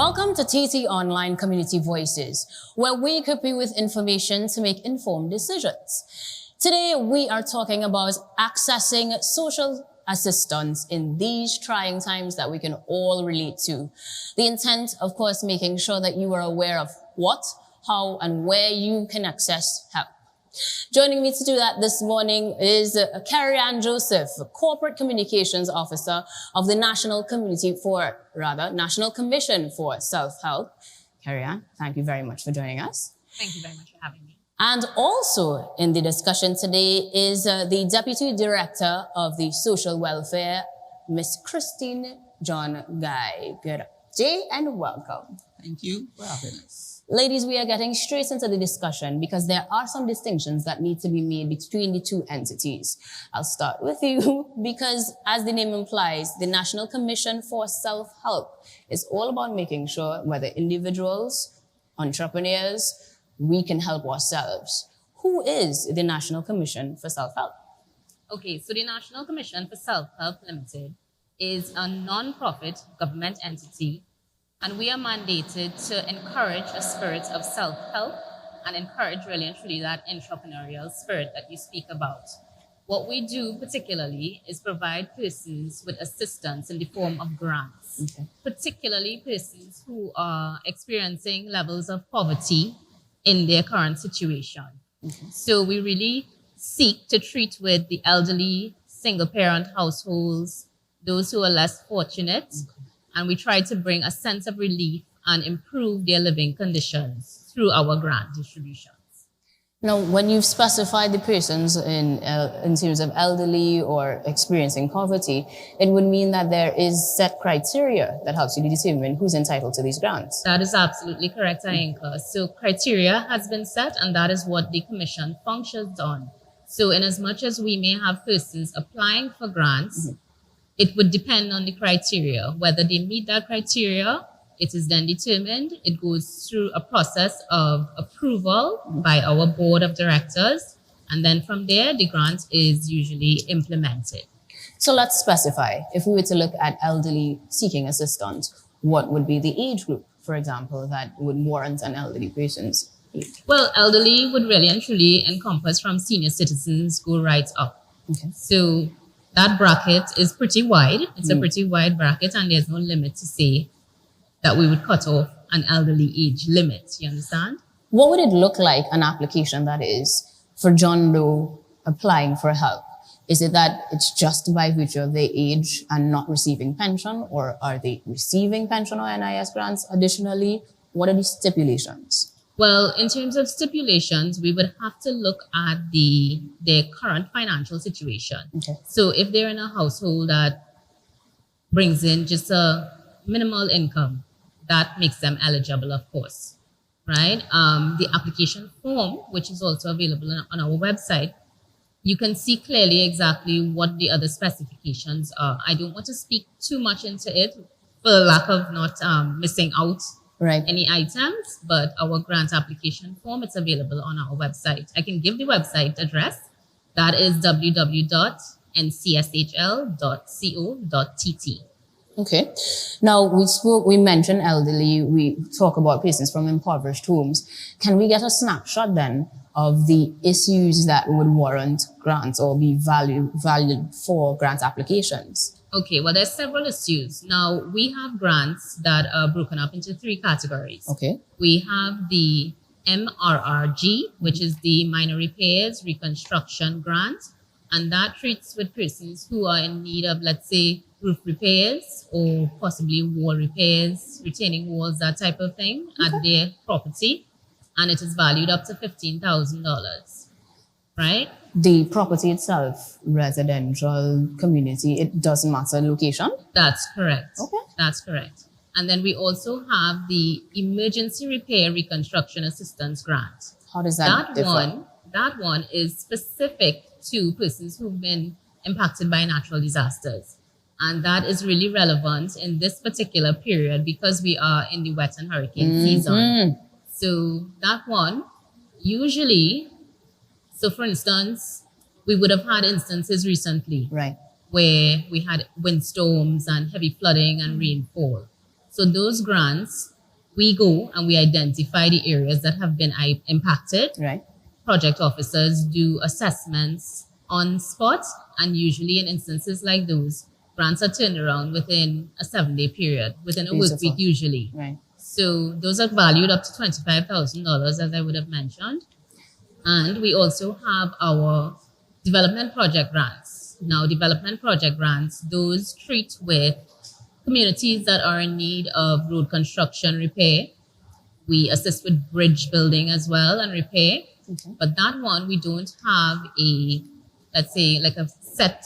Welcome to TT Online Community Voices, where we equip you with information to make informed decisions. Today, we are talking about accessing social assistance in these trying times that we can all relate to. The intent, of course, making sure that you are aware of what, how, and where you can access help. Joining me to do that this morning is Kerri-Ann Joseph, Corporate Communications Officer of the National Commission for Self-Help. Kerri-Ann, thank you very much for joining us. Thank you very much for having me. And also in the discussion today is the Deputy Director of the Social Welfare, Miss Christine John Guy. Good day and welcome. Thank you for having us. Ladies, we are getting straight into the discussion because there are some distinctions that need to be made between the two entities. I'll start with you because, as the name implies, the National Commission for Self-Help is all about making sure whether individuals, entrepreneurs, we can help ourselves. Who is the National Commission for Self-Help? Okay, so the National Commission for Self-Help Limited is a non-profit government entity, and we are mandated to encourage a spirit of self-help and encourage really and truly that entrepreneurial spirit that you speak about. What we do particularly is provide persons with assistance in the form of grants, particularly persons who are experiencing levels of poverty in their current situation. So we really seek to treat with the elderly, single-parent households, those who are less fortunate, and we try to bring a sense of relief and improve their living conditions through our grant distributions. Now, when you've specified the persons in terms of elderly or experiencing poverty, it would mean that there is set criteria that helps you to determine who's entitled to these grants. That is absolutely correct, Ayanka. So criteria has been set, and that is what the Commission functions on. So in as much as we may have persons applying for grants, it would depend on the criteria. Whether they meet that criteria, it is then determined. It goes through a process of approval by our board of directors. And then from there, the grant is usually implemented. So let's specify. If we were to look at elderly seeking assistance, what would be the age group, for example, that would warrant an elderly person's age? Well, elderly would really and truly encompass from senior citizens go right up. So that bracket is pretty wide. It's a pretty wide bracket, and there's no limit to say that we would cut off an elderly age limit. You understand? What would it look like, an application that is, for John Doe applying for help? Is it that it's just by virtue of their age and not receiving pension, or are they receiving pension or NIS grants additionally? What are the stipulations? Well, in terms of stipulations, we would have to look at their current financial situation. So if they're in a household that brings in just a minimal income, that makes them eligible, of course, right? The application form, which is also available on our website, you can see clearly exactly what the other specifications are. I don't want to speak too much into it for the lack of not missing out any items, but our grant application form, it's available on our website. I can give the website address. That is www.ncshl.co.tt. Okay. Now, we mentioned elderly, we talk about persons from impoverished homes. Can we get a snapshot then of the issues that would warrant grants or be valued for grant applications? Okay, well, there's several issues. Now, we have grants that are broken up into three categories. We have the MRRG, which is the Minor Repairs Reconstruction Grant, and that treats with persons who are in need of, let's say, roof repairs or possibly wall repairs, retaining walls, that type of thing at their property, and it is valued up to $15,000, right? The property itself, residential, community, it doesn't matter location? That's correct. That's correct. And then we also have the Emergency Repair Reconstruction Assistance Grant. How does that differ? That one is specific to persons who've been impacted by natural disasters. And that is really relevant in this particular period because we are in the wet and hurricane season. So that one, usually, so for instance, we would have had instances recently where we had windstorms and heavy flooding and rainfall. So those grants, we go and we identify the areas that have been impacted. Right. Project officers do assessments on spot, and usually in instances like those, grants are turned around within a 7-day period, within a work week usually. Right. So those are valued up to $25,000, as I would have mentioned. And we also have our development project grants. Now, development project grants, those treat with communities that are in need of road construction repair. We assist with bridge building as well and repair. Okay. But that one, we don't have a, let's say, like a set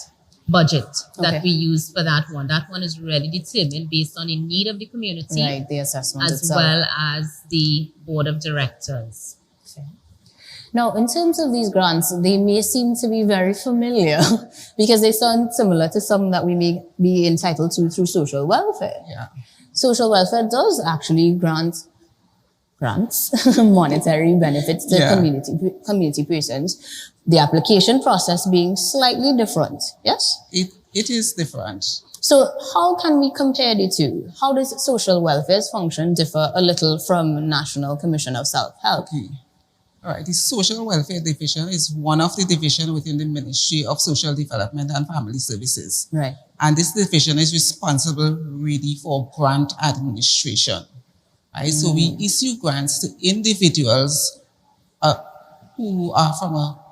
budget that we use for that one. That one is really determined based on the need of the community. Right, the assessment as itself. well as the board of directors. Okay. Now, in terms of these grants, they may seem to be very familiar because they sound similar to some that we may be entitled to through social welfare. Yeah. Social welfare does actually grants monetary benefits to community persons. The application process being slightly different. Yes? It is different. So how can we compare the two? How does social welfare's function differ a little from National Commission of Self-Help? Okay. All right. The Social Welfare Division is one of the divisions within the Ministry of Social Development and Family Services. Right. And this division is responsible really for grant administration. Right? So we issue grants to individuals who are from a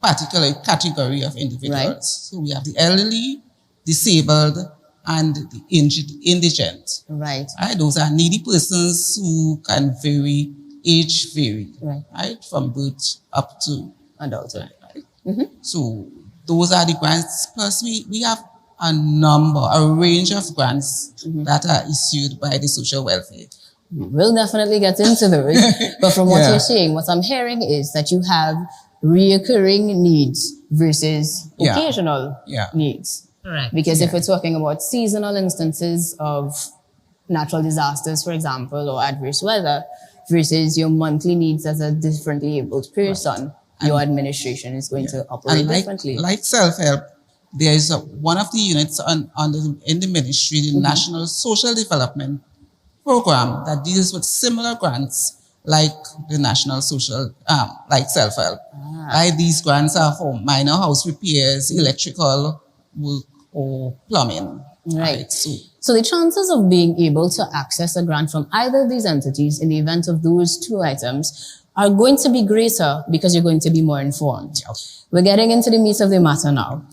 particular category of individuals. Right. So we have the elderly, disabled, and the indigent. Right. Right? Those are needy persons who can age vary, right? From birth up to adulthood. Right? Mm-hmm. So those are the grants. Plus we have a range of grants that are issued by the social welfare. We'll definitely get into those. But from what you're saying, what I'm hearing is that you have reoccurring needs versus occasional needs. Correct. Because if we're talking about seasonal instances of natural disasters, for example, or adverse weather, versus your monthly needs as a differently abled person, your administration is going to operate differently. Like self-help, there is one of the units in the ministry, the National Social Development Program, that deals with similar grants like the National Social, like self-help. Right? These grants are for minor house repairs, electrical work, or plumbing. Right. So the chances of being able to access a grant from either of these entities in the event of those two items are going to be greater because you're going to be more informed. Yep. We're getting into the meat of the matter now.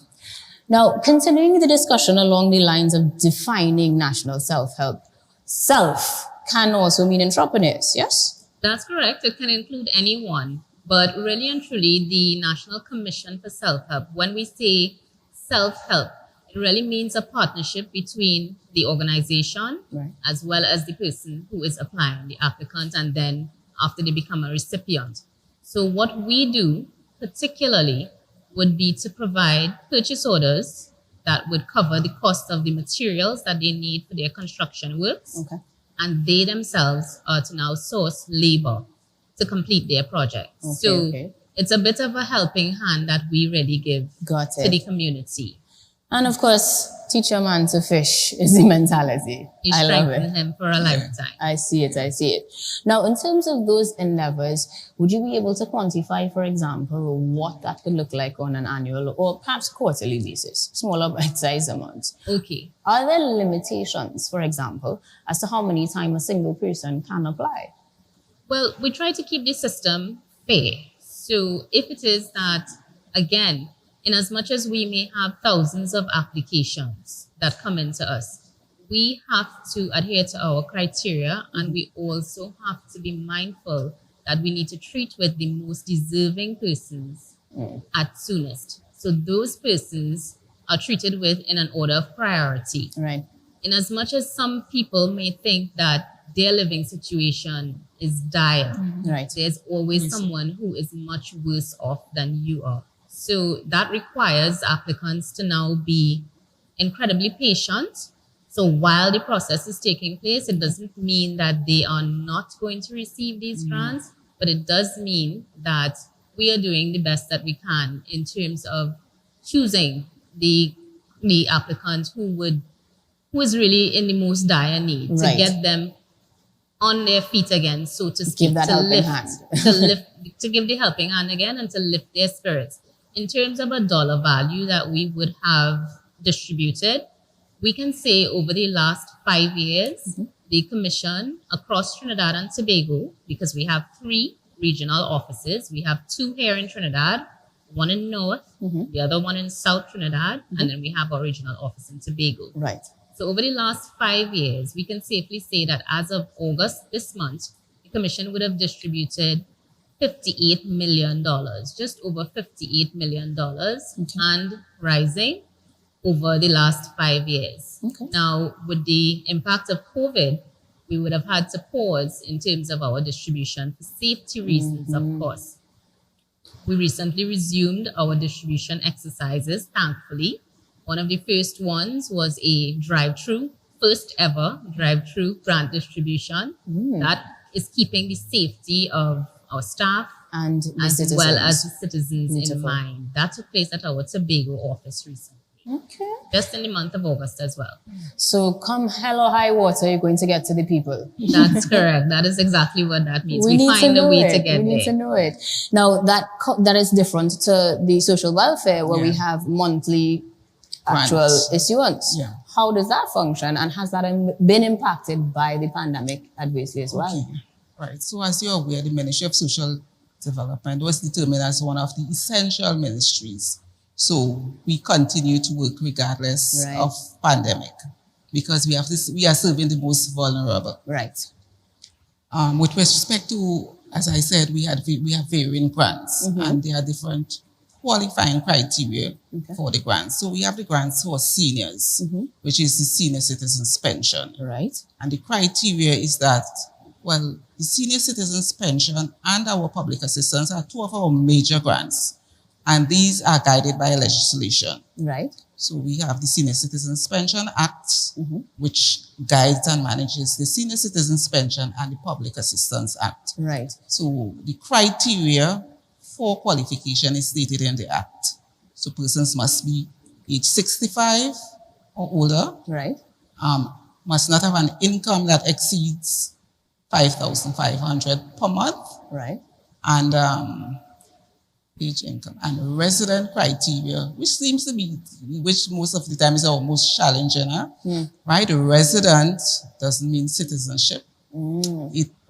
Now, continuing the discussion along the lines of defining national self-help, self can also mean entrepreneurs, yes? That's correct. It can include anyone. But really and truly, the National Commission for Self-Help, when we say self-help, it really means a partnership between the organization as well as the person who is applying, the applicant, and then after they become a recipient. So what we do particularly would be to provide purchase orders that would cover the cost of the materials that they need for their construction works. Okay. And they themselves are to now source labor to complete their projects. It's a bit of a helping hand that we really give to the community. And of course, teach a man to fish is the mentality. You strengthen him for a lifetime. I see it. Now, in terms of those endeavors, would you be able to quantify, for example, what that could look like on an annual or perhaps quarterly basis, smaller bite-sized amounts? Okay. Are there limitations, for example, as to how many times a single person can apply? Well, we try to keep the system fair. So if it is that, again, in as much as we may have thousands of applications that come into us, we have to adhere to our criteria, and we also have to be mindful that we need to treat with the most deserving persons at soonest. So those persons are treated with in an order of priority. Right. In as much as some people may think that their living situation is dire, there's always someone who is much worse off than you are. So that requires applicants to now be incredibly patient. So while the process is taking place, it doesn't mean that they are not going to receive these grants, but it does mean that we are doing the best that we can in terms of choosing the applicant who would who is really in the most dire need, to Right. get them on their feet again, so to speak, Give that to helping lift, hand. to give the helping hand again and to lift their spirits. In terms of a dollar value that we would have distributed, we can say over the last 5 years, the Commission across Trinidad and Tobago, because we have 3 regional offices, we have 2 here in Trinidad, one in North, the other one in South Trinidad, and then we have our regional office in Tobago. Right. So over the last 5 years, we can safely say that as of August this month, the Commission would have distributed $58 million, just over $58 million, and rising over the last 5 years. Okay. Now, with the impact of COVID, we would have had to pause in terms of our distribution for safety reasons, of course. We recently resumed our distribution exercises, thankfully. One of the first ones was a drive-through, first ever drive-through grant distribution that is keeping the safety of our staff And the as citizens. well as the citizens Beautiful. in mind. That took place at our Tobago office recently, Okay. just in the month of August as well. So come hell or high water, you're going to get to the people. That's correct. That is exactly what that means. We need find to a know way it. to get We need to there. know it. Now that is different to the social welfare where we Yeah. have monthly actual Grants. issuance. Yeah. How does that function, and has that been impacted by the pandemic adversely as well? Okay. Right. So as you're aware, the Ministry of Social Development was determined as one of the essential ministries. So we continue to work regardless Right. of pandemic, because we are serving the most vulnerable. Right. With respect to, as I said, we have varying grants, and there are different qualifying criteria for the grants. So we have the grants for seniors, which is the senior citizens pension. Right. And the criteria is that, well, the senior citizens pension and our public assistance are 2 of our major grants. And these are guided by legislation. Right. So we have the Senior Citizens Pension Act, which guides and manages the Senior Citizens Pension and the Public Assistance Act. Right. So the criteria for qualification is stated in the Act. So persons must be age 65 or older, Right. must not have an income that exceeds 5,500 per month, Right. and age income and resident criteria, which seems to be, which most of the time is our most challenging, right? A resident doesn't mean citizenship.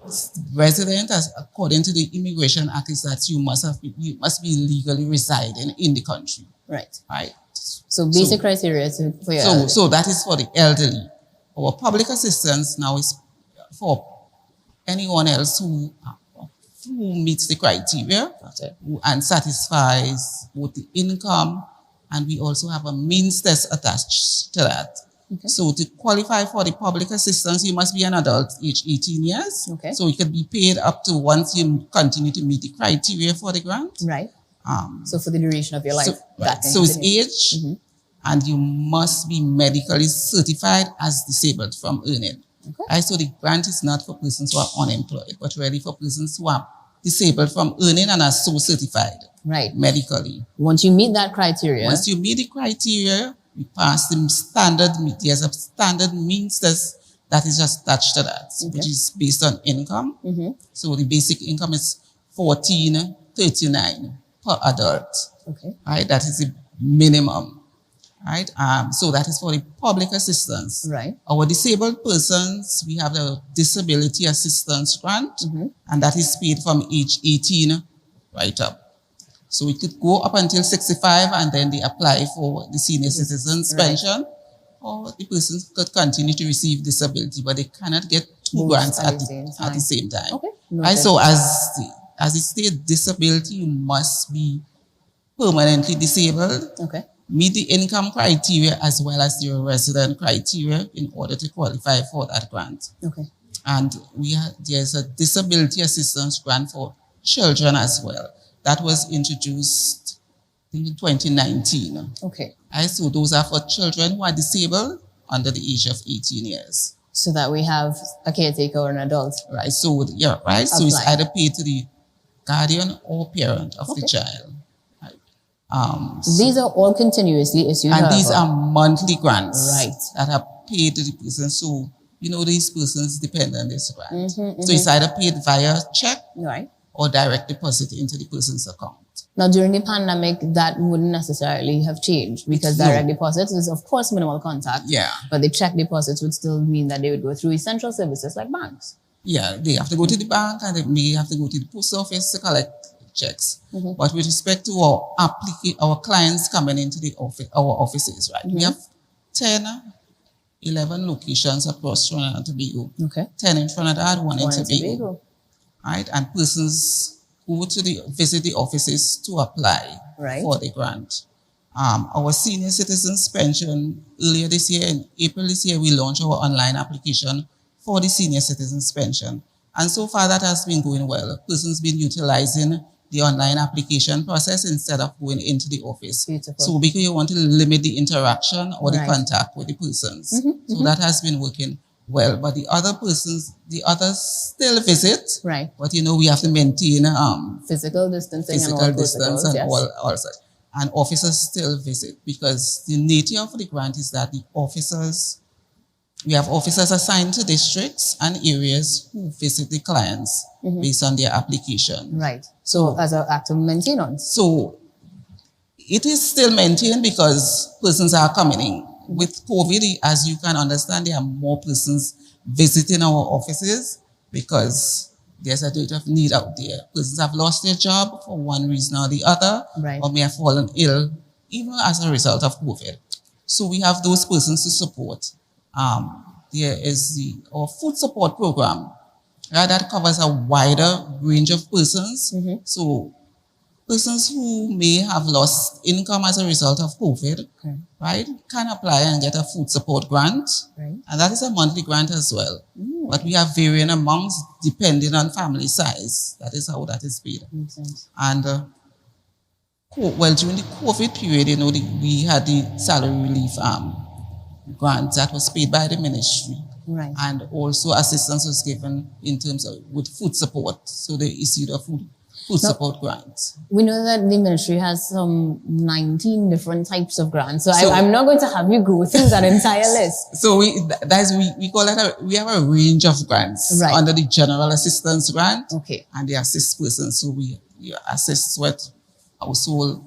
It's resident, as according to the Immigration Act, is that you must be legally residing in the country, Right. right? So basic criteria for your So that is for the elderly. Our public assistance now is for anyone else who meets the criteria and satisfies both the income, and we also have a means test attached to that. Okay. So to qualify for the public assistance, you must be an adult, age 18 years. Okay. So it can be paid up to once you continue to meet the criteria for the grant. Right. So for the duration of your life. So, right. So it's age, and you must be medically certified as disabled from earning. Okay. Right? So the grant is not for persons who are unemployed, but really for persons who are disabled from earning and are so certified Right. medically. Once you meet that criteria. Once you meet the criteria, you pass the standard, there's a standard means test that is just attached to that, which is based on income. So the basic income is $14.39 per adult. Okay. Right? That is the minimum. Right? So that is for the public assistance. Right. Our disabled persons, we have the disability assistance grant, and that is paid from age 18 right up. So it could go up until 65, and then they apply for the senior citizens pension, or the person could continue to receive disability, but they cannot get 2 grants at the same time. Okay. Right? So as it states, disability, you must be permanently disabled. Okay. Meet the income criteria as well as your resident criteria in order to qualify for that grant. Okay. And there's a disability assistance grant for children as well. That was introduced in 2019. Okay. Right? So those are for children who are disabled under the age of 18 years. So that we have a caretaker or an adult. Right. So yeah, right. So it's either paid to the guardian or parent of the child. These are all continuously issued. And these are monthly grants Right. that are paid to the person. So, these persons depend on this grant. So it's either paid via check Right. or direct deposit into the person's account. Now, during the pandemic, that wouldn't necessarily have changed because direct deposits is, of course, minimal contact. Yeah. But the check deposits would still mean that they would go through essential services like banks. Yeah, they have to go to the bank and they may have to go to the post office to collect checks. But with respect to our clients coming into the office, our offices, right? We have 11 locations across Trinidad and Tobago. Okay. 10 in Trinidad, one in Tobago. Right? And persons go to visit the offices to apply for the grant. Our senior citizens pension, earlier this year, in April this year, we launched our online application for the senior citizens pension. And so far that has been going well. Persons been utilizing the online application process instead of going into the office. Beautiful. So because you want to limit the interaction or the contact with the persons. So that has been working well. But the others still visit. Right. But we have to maintain physical distancing and all such. And officers still visit because the nature of the grant is that we have officers assigned to districts and areas who visit the clients based on their application. Right. So as an act of maintenance. So it is still maintained because persons are coming in. With COVID, as you can understand, there are more persons visiting our offices because there's a date of need out there. Persons have lost their job for one reason or the other, or may have fallen ill, even as a result of COVID. So we have those persons to support. There is our food support program that covers a wider range of persons. So persons who may have lost income as a result of COVID, right, can apply and get a food support grant. And that is a monthly grant as well. But we have varying amounts depending on family size. That is how that is paid. Makes sense. And during the COVID period, we had the salary relief grant that was paid by the ministry. Right. And also assistance was given in terms of with food support. So they issued a food support grant. We know that the ministry has some 19 different types of grants. So I'm not going to have you go through that entire list. So we call it we have a range of grants under the general assistance grant. Okay. And the assist persons. So we assist with household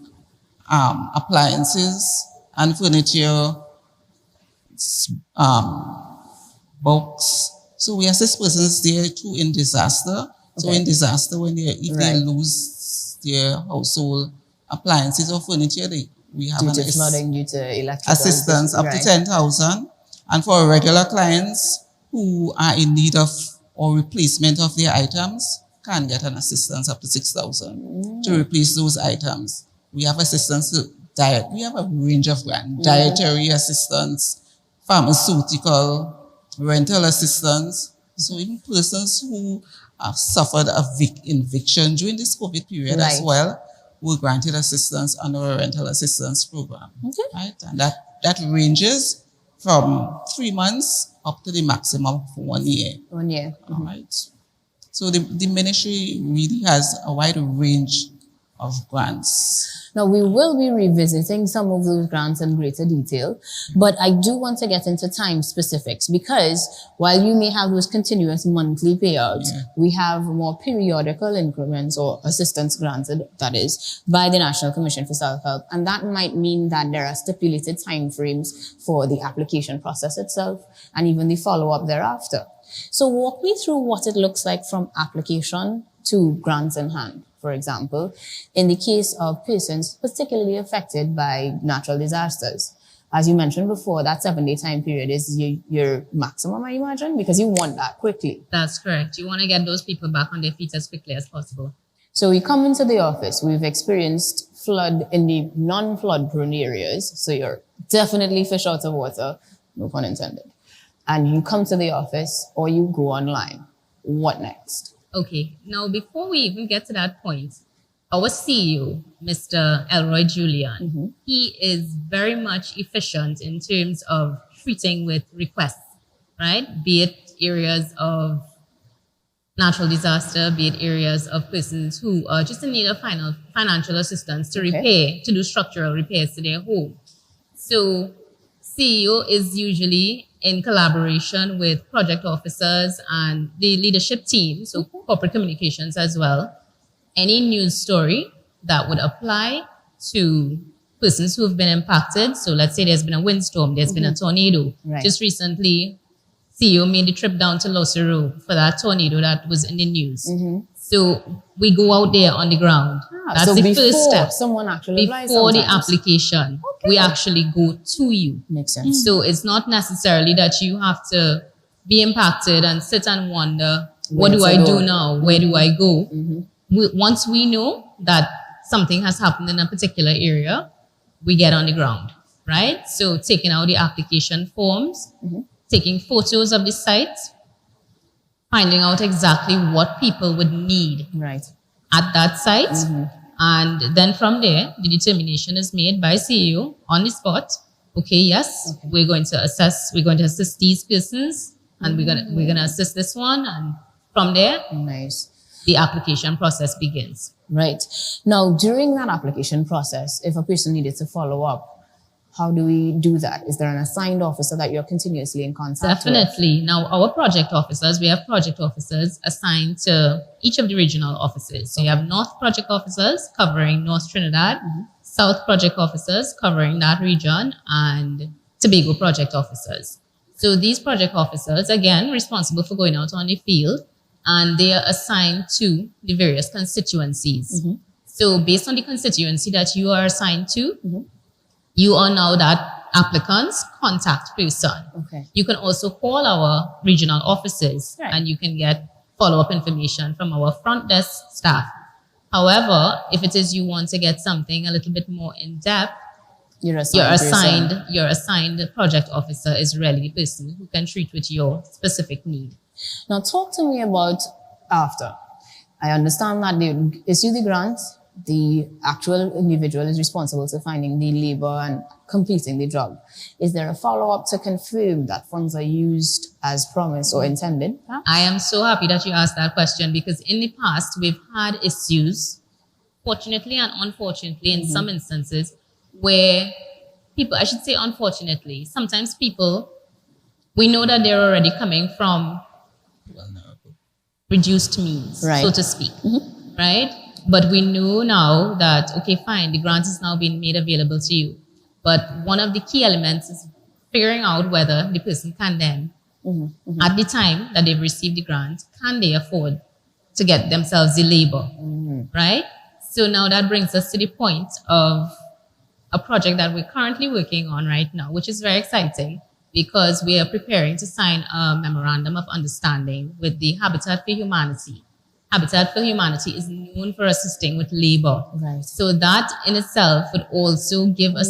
appliances and furniture, box. So we assist persons there too in disaster. So in disaster, if they lose their household appliances or furniture, we have flooding due to electrical assistance up to 10,000. And for regular clients who are in need of or replacement of their items, can get an assistance up to 6,000 to replace those items. We have assistance to diet. We have a range of grants: dietary assistance, pharmaceutical, rental assistance. So even persons who have suffered eviction during this COVID period as well were granted assistance under a rental assistance program. Right? And that ranges from 3 months up to the maximum of 1 year. 1 year. All right. So the ministry really has a wide range of grants. Now, we will be revisiting some of those grants in greater detail, but I do want to get into time specifics because while you may have those continuous monthly payouts, we have more periodical increments or assistance granted, that is, by the National Commission for Self-Help. And that might mean that there are stipulated timeframes for the application process itself and even the follow-up thereafter. So walk me through what it looks like from application to grants in hand. For example, in the case of persons particularly affected by natural disasters. As you mentioned before, that 7-day time period is your maximum, I imagine, because you want that quickly. That's correct. You want to get those people back on their feet as quickly as possible. So we come into the office, we've experienced flood in the non-flood prone areas, so you're definitely fish out of water, no pun intended. And you come to the office or you go online. What next? Okay, now before we even get to that point, our CEO, Mr. Elroy Julian, he is very much efficient in terms of treating with requests, right? Be it areas of natural disaster, be it areas of persons who are just in need of financial assistance to repair, to do structural repairs to their home. So CEO is usually in collaboration with project officers and the leadership team, so corporate communications as well, any news story that would apply to persons who have been impacted. So let's say there's been a windstorm, there's been a tornado. Right. Just recently, CEO made the trip down to Losero for that tornado that was in the news. So we go out there on the ground. That's so the before first step. someone actually applies Before the sometimes. application, we actually go to you. Makes sense. So it's not necessarily that you have to be impacted and sit and wonder, what do I do now? Where do I go? Once we know that something has happened in a particular area, we get on the ground, right? So taking out the application forms, taking photos of the site, finding out exactly what people would need Right. at that site. And then from there, the determination is made by CEO on the spot. Okay, yes, we're going to assist these persons, and we're gonna assist this one. And from there, Nice. the application process begins. Right. Now, during that application process, if a person needed to follow up, how do we do that? Is there an assigned officer that you're continuously in contact with? Definitely. Now, our project officers, we have project officers assigned to each of the regional offices. So you have North project officers covering North Trinidad, South project officers covering that region, and Tobago project officers. So these project officers, again, responsible for going out on the field, and they are assigned to the various constituencies. So based on the constituency that you are assigned to, you are now that applicant's contact person. Okay. You can also call our regional offices, Right. and you can get follow-up information from our front desk staff. However, if it is you want to get something a little bit more in-depth, your assigned project officer is really the person who can treat with your specific need. Now, talk to me about after. I understand that they issue the grant. The actual individual is responsible for finding the labor and completing the job. Is there a follow-up to confirm that funds are used as promised or intended? I am so happy that you asked that question, because in the past, we've had issues, fortunately and unfortunately, in some instances, where people, I should say unfortunately, sometimes people, we know that they're already coming from reduced means, Right. so to speak, right? But we know now that, okay, fine, the grant is now being made available to you. But one of the key elements is figuring out whether the person can then, at the time that they've received the grant, can they afford to get themselves the labor, right? So now that brings us to the point of a project that we're currently working on right now, which is very exciting, because we are preparing to sign a memorandum of understanding with the Habitat for Humanity. Habitat for Humanity is known for assisting with labor. Right. So that in itself would also give further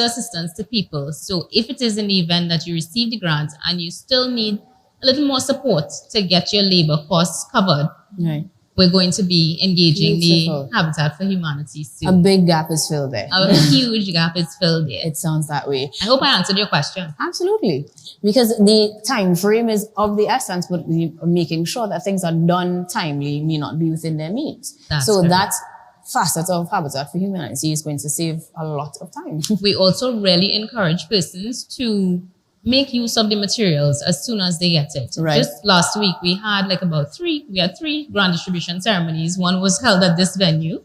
assistance to people. So if it is in the event that you receive the grant and you still need a little more support to get your labor costs covered, Right. we're going to be engaging Beautiful. the Habitat for Humanity A soon. big gap is filled there. A huge gap is filled there. It sounds that way. I hope I answered your question. Absolutely. Because the time frame is of the essence, but making sure that things are done timely may not be within their means. That's so correct. that facet of Habitat for Humanity is going to save a lot of time. We also really encourage persons to make use of the materials as soon as they get it. Right. Just last week, we had three grant distribution ceremonies. One was held at this venue,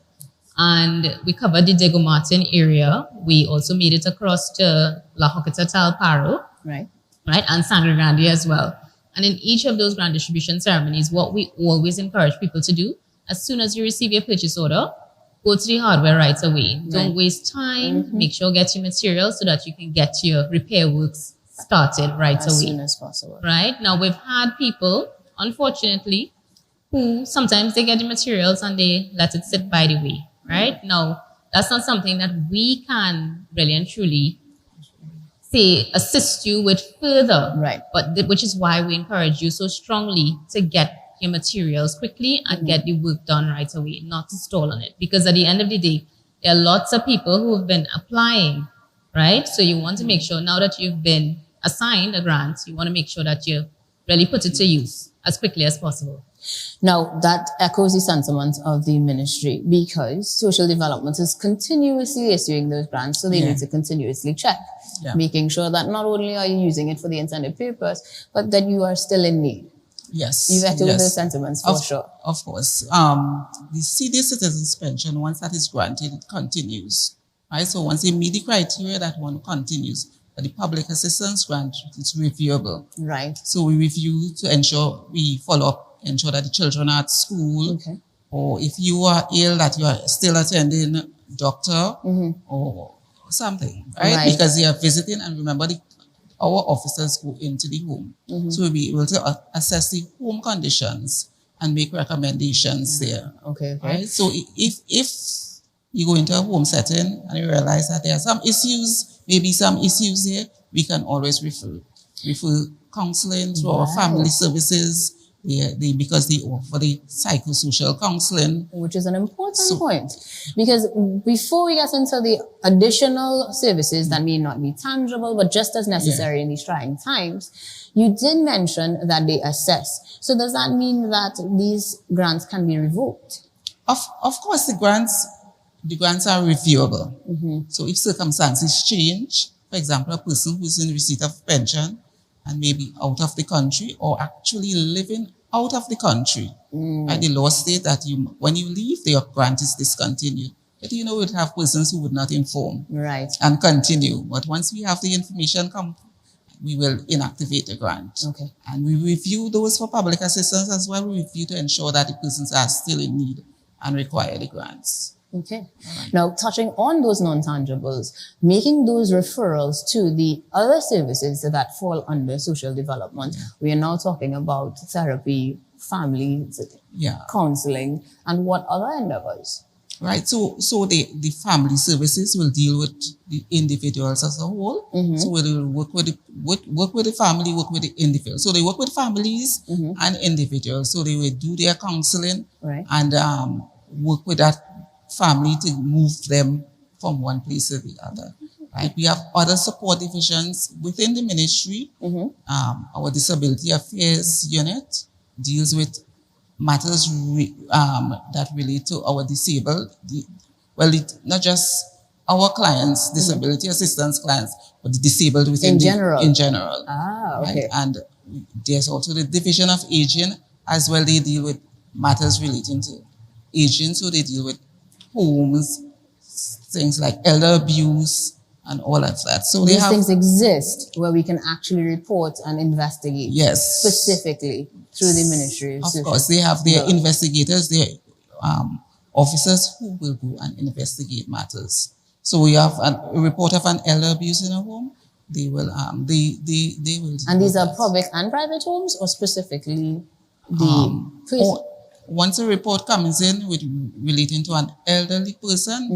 and we covered the Diego Martin area. We also made it across to La Joquita Talparo, Right. right, and Sangre Grande as well. And in each of those grant distribution ceremonies, what we always encourage people to do, as soon as you receive your purchase order, go to the hardware right away. Don't waste time. Make sure you get your materials so that you can get your repair works started right As away. soon as possible. Right? Now, we've had people, unfortunately, who sometimes they get the materials and they let it sit by the way. Right? Now, that's not something that we can really and truly say assist you with further. Right. But which is why we encourage you so strongly to get your materials quickly and get the work done right away, not to stall on it. Because at the end of the day, there are lots of people who have been applying, right? So you want to make sure now that you've been assigned a grant, you want to make sure that you really put it to use as quickly as possible. Now, that echoes the sentiment of the ministry because social development is continuously issuing those grants, so they need to continuously check, making sure that not only are you using it for the intended purpose, but that you are still in need. Yes. You echo those sentiments for sure. Of course. The senior citizens pension, once that is granted, it continues. Right? So once they meet the criteria, that one continues. But the public assistance grant is reviewable. Right. So we review to ensure we follow up, ensure that the children are at school, or if you are ill, that you are still attending doctor or something, right? Because they are visiting, and remember, our officers go into the home. So we'll be able to assess the home conditions and make recommendations there. Right? So if you go into a home setting and you realize that there are some issues, maybe some issues there, we can always refer counseling to our family services, because they offer the psychosocial counseling. Which is an important point. Because before we get into the additional services that may not be tangible, but just as necessary in these trying times, you did mention that they assess. So does that mean that these grants can be revoked? Of course, the grants are reviewable. So if circumstances change, for example, a person who's in receipt of pension and maybe out of the country or actually living out of the country, and the law states that when you leave, your grant is discontinued. But we'd have persons who would not inform and continue. But once we have the information we will inactivate the grant. And we review those for public assistance as well. We review to ensure that the persons are still in need and require the grants. Now, touching on those non-tangibles, making those referrals to the other services that fall under social development. We are now talking about therapy, family, counseling, and what other endeavors? Right. So the family services will deal with the individuals as a whole. So we will work with the family, work with the individuals. So they work with families and individuals. So they will do their counseling and work with that family to move them from one place to the other. Right? We have other support divisions within the ministry. Our disability affairs unit deals with matters that relate to our disabled. Not just our clients, disability assistance clients, but the disabled within in general. Right? And there's also the division of aging as well. They deal with matters relating to aging, so they deal with homes, things like elder abuse and all of that. So these things exist where we can actually report and investigate specifically through the ministry. Of course, they have their investigators, their officers who will go and investigate matters. So we have a report of an elder abuse in a home. They will they will. And these are public and private homes, or specifically the once a report comes in relating to an elderly person,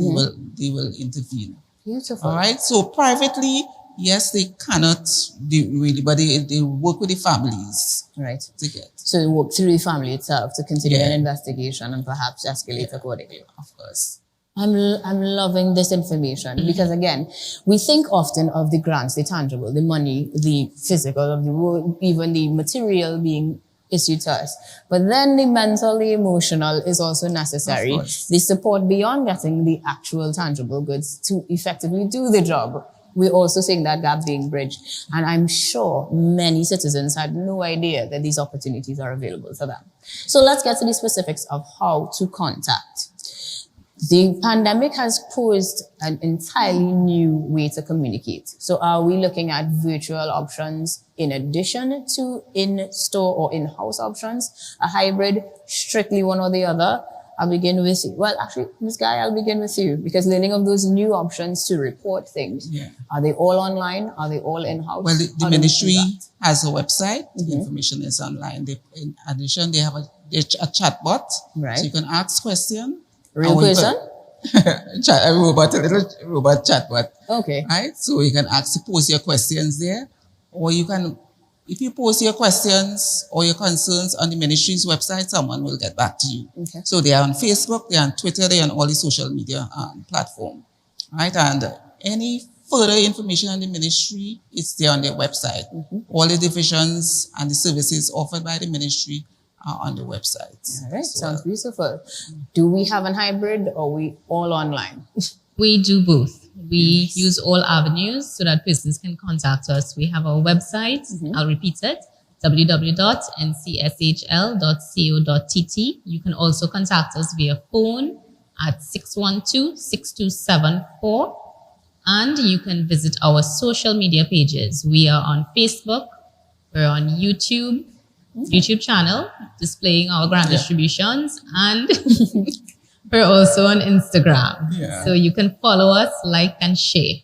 they will intervene. Beautiful. All right. So privately, yes, they cannot really, but they work with the families. Right. To get. So they work through the family itself to continue an investigation and perhaps escalate accordingly. Of course. I'm loving this information because again, we think often of the grants, the tangible, the money, the physical, of the road, even the material being issued to us. But then the mental, the emotional is also necessary. The support beyond getting the actual tangible goods to effectively do the job. We're also seeing that gap being bridged. And I'm sure many citizens had no idea that these opportunities are available to them. So let's get to the specifics of how to contact. The pandemic has posed an entirely new way to communicate. So are we looking at virtual options in addition to in-store or in-house options? A hybrid, strictly one or the other? I'll begin with you. Well, actually, Ms. Guy, I'll begin with you because learning of those new options to report things. Are they all online? Are they all in-house? Well, the ministry has a website. The information is online. In addition, they have a chat bot. Right. So you can ask questions. Real person? A little robot chatbot. Okay. Right? So you can pose your questions there, or you can, if you post your questions or your concerns on the ministry's website, someone will get back to you. Okay. So they are on Facebook, they are on Twitter, they are on all the social media platforms. Right? And any further information on the ministry, it's there on their website. All the divisions and the services offered by the ministry on the website. All right, as sounds well. beautiful. Do we have an hybrid or we all online? We do both. We Yes. use all avenues so that persons can contact us. We have our website. I'll repeat it, www.ncshl.co.tt. You can also contact us via phone at 612-6274. And you can visit our social media pages. We are on Facebook. We're on YouTube channel, displaying our grant distributions. And we're also on Instagram. Yeah. So you can follow us, like, and share.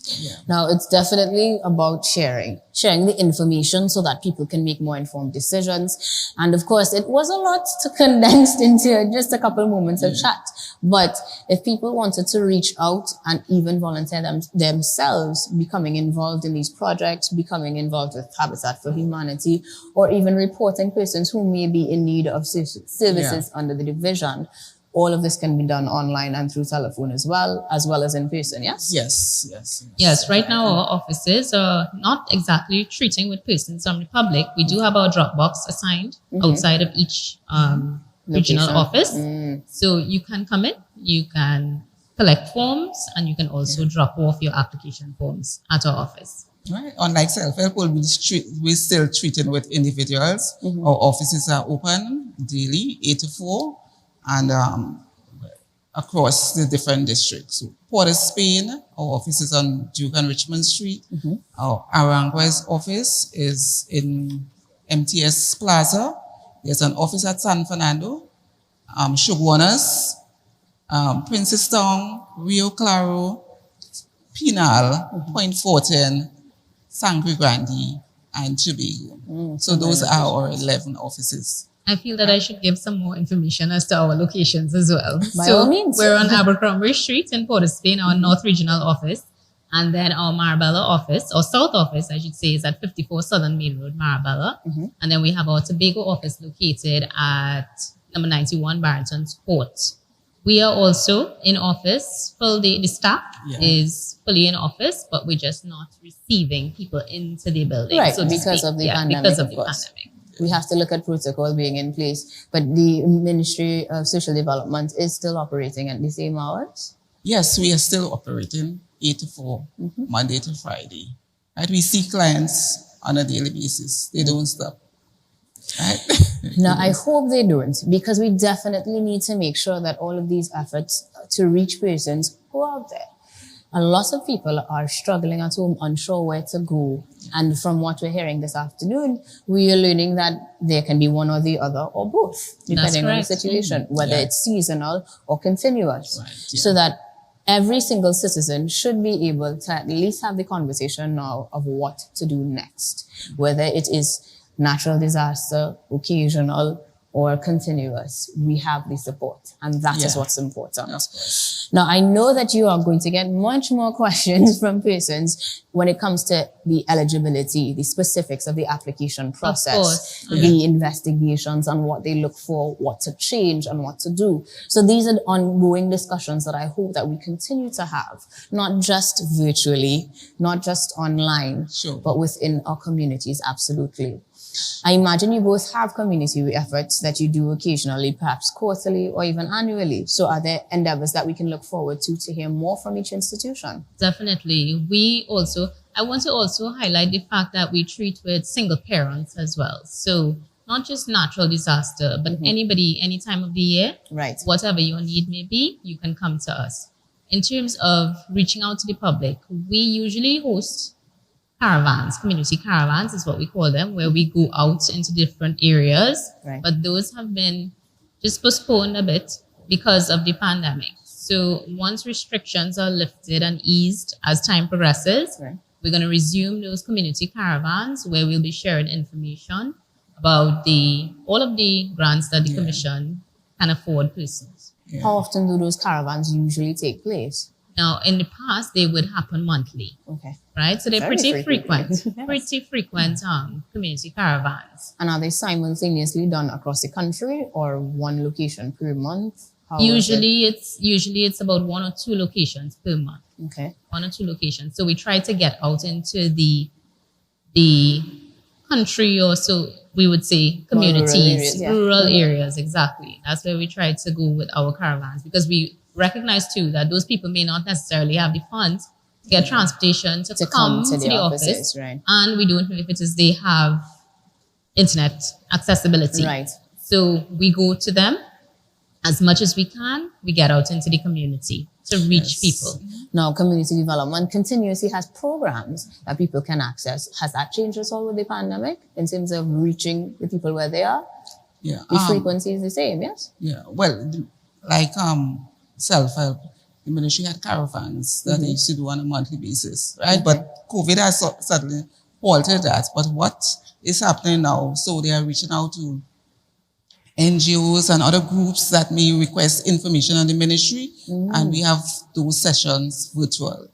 Yeah. Now, it's definitely about sharing the information so that people can make more informed decisions. And of course, it was a lot to condense into just a couple moments of chat. But if people wanted to reach out and even volunteer themselves, becoming involved in these projects, becoming involved with Habitat for Humanity, or even reporting persons who may be in need of services under the division, all of this can be done online and through telephone as well as in person, yes? Yes, right now our offices are not exactly treating with persons from the public. We do have our drop box assigned outside of each regional office. So you can come in, you can collect forms, and you can also drop off your application forms at our office. Right. Unlike self-help, we're still treating with individuals. Our offices are open daily, 8 to 4. And across the different districts. So Port of Spain, our office is on Duke and Richmond Street. Our Aranguez office is in MTS Plaza. There's an office at San Fernando, Shoguanas, Princestown, Rio Claro, Pinal, Point Fortin, Sangre Grande, and Tobago. So those are our 11 offices. I feel that I should give some more information as to our locations as well. By all means. We're on Abercrombie Street in Port of Spain, our North Regional office. And then our Marabella office, or South office, I should say, is at 54 Southern Main Road, Marabella. And then we have our Tobago office located at number 91 Barrington's Court. We are also in office. The staff is fully in office, but we're just not receiving people into the building. Right, so to because speak. of the pandemic, because of of the course. pandemic. We have to look at protocol being in place, but the Ministry of Social Development is still operating at the same hours? Yes, we are still operating 8 to 4, Monday to Friday. Right? We see clients on a daily basis. They don't stop. Right? Now, I hope they don't, because we definitely need to make sure that all of these efforts to reach persons go out there. A lot of people are struggling at home, unsure where to go. And from what we're hearing this afternoon, we are learning that there can be one or the other or both, depending on the situation, whether it's seasonal or continuous. Right, So that every single citizen should be able to at least have the conversation now of what to do next, whether it is natural disaster, occasional, or continuous. We have the support, and that is what's important. Of course. Now, I know that you are going to get much more questions from persons when it comes to the eligibility, the specifics of the application process, the investigations on what they look for, what to change and what to do. So these are ongoing discussions that I hope that we continue to have, not just virtually, not just online, but within our communities, absolutely. I imagine you both have community efforts that you do occasionally, perhaps quarterly or even annually. So are there endeavors that we can look forward to hear more from each institution? Definitely. I want to also highlight the fact that we treat with single parents as well. So not just natural disaster, but anybody, any time of the year, whatever your need may be, you can come to us. In terms of reaching out to the public, we usually host caravans, community caravans is what we call them, where we go out into different areas. But those have been just postponed a bit because of the pandemic. So once restrictions are lifted and eased as time progresses, we're going to resume those community caravans where we'll be sharing information about all of the grants that the Commission can afford persons. How often do those caravans usually take place? Now, in the past, they would happen monthly. Right? So they're pretty frequent community caravans. And are they simultaneously done across the country or one location per month? Usually it's about 1 or 2 locations per month. 1 or 2 locations. So we try to get out into the country or so, we would say communities, rural areas, areas, exactly. That's where we try to go with our caravans, because we recognize too that those people may not necessarily have the funds to get transportation to come to the office, right? and we don't know if it is they have internet accessibility. Right. So we go to them as much as we can. We get out into the community to reach people. Now, community development continuously has programs that people can access. Has that changed at all with the pandemic in terms of reaching the people where they are? Yeah. The frequency is the same, yes? Yeah. Well, like self-help, the ministry had caravans that they used to do on a monthly basis, right? But COVID has suddenly halted that. But what is happening now? So they are reaching out to NGOs and other groups that may request information on the ministry, and we have those sessions virtual.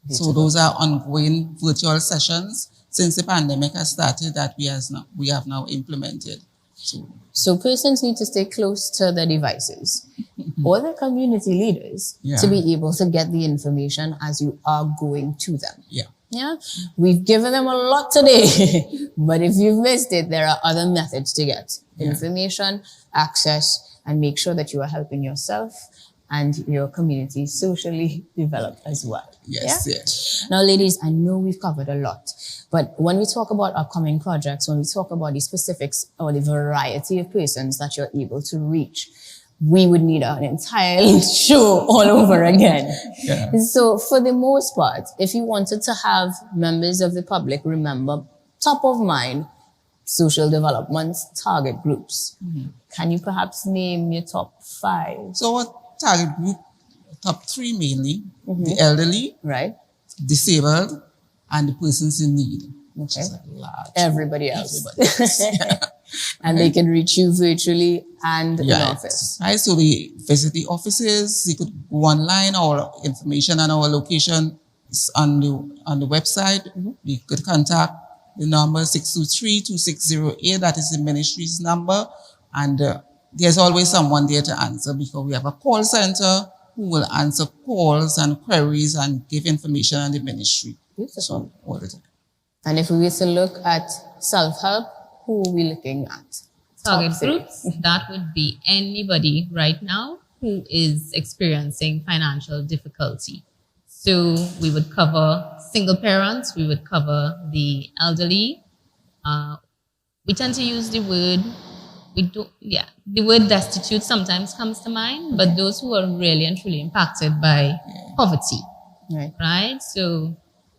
So those are ongoing virtual sessions since the pandemic has started that we have now implemented. So persons need to stay close to their devices or the community leaders to be able to get the information as you are going to them. Yeah, we've given them a lot today, but if you've missed it, there are other methods to get information, access, and make sure that you are helping yourself and your community socially develop as well. Yes. Now, ladies, I know we've covered a lot, but when we talk about upcoming projects, when we talk about the specifics or the variety of persons that you're able to reach, we would need an entire show all over again. So for the most part, if you wanted to have members of the public remember top of mind social development target groups, can you perhaps name your top 5? So our target group, top 3 mainly, the elderly, right, disabled, and the persons in need. Okay. Large Everybody else. And they can reach you virtually and in office. Right, so they visit the offices, they could go online, our information and our location is on the website. We could contact the number 623-2608, that is the ministry's number, and there's always someone there to answer because we have a call center who will answer calls and queries and give information on the ministry. So all the time. And if we were to look at self-help, who are we looking at? Target groups, that would be anybody right now who is experiencing financial difficulty. So we would cover single parents, we would cover the elderly. We tend to use the word, the word destitute sometimes comes to mind, but those who are really and truly impacted by poverty, right? So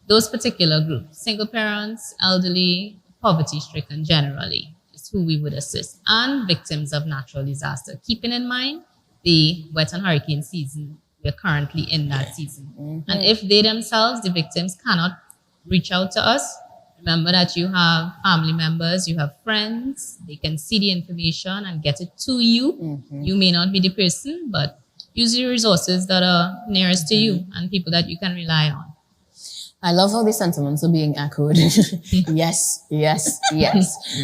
those particular groups, single parents, elderly, poverty-stricken generally, is who we would assist, and victims of natural disaster, keeping in mind the wet and hurricane season. We're currently in that season. And if they themselves, the victims, cannot reach out to us, remember that you have family members, you have friends, they can see the information and get it to you. You may not be the person, but use the resources that are nearest to you and people that you can rely on. I love how the sentiments are being echoed. Yes.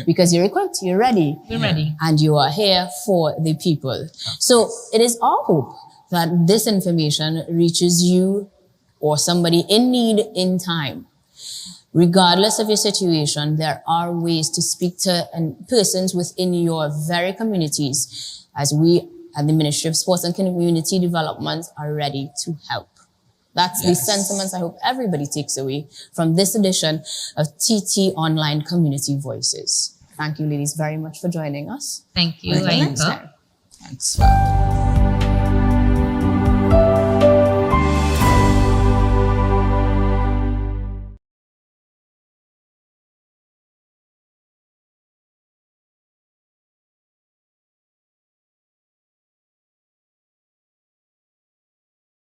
Because you're equipped, you're ready. We're ready. And you are here for the people. So it is our hope that this information reaches you or somebody in need in time. Regardless of your situation, there are ways to speak to persons within your very communities, as we at the Ministry of Sports and Community Development are ready to help. That's the sentiments I hope everybody takes away from this edition of TT Online Community Voices. Thank you, ladies, very much for joining us. Thank you, Until next time. Thanks.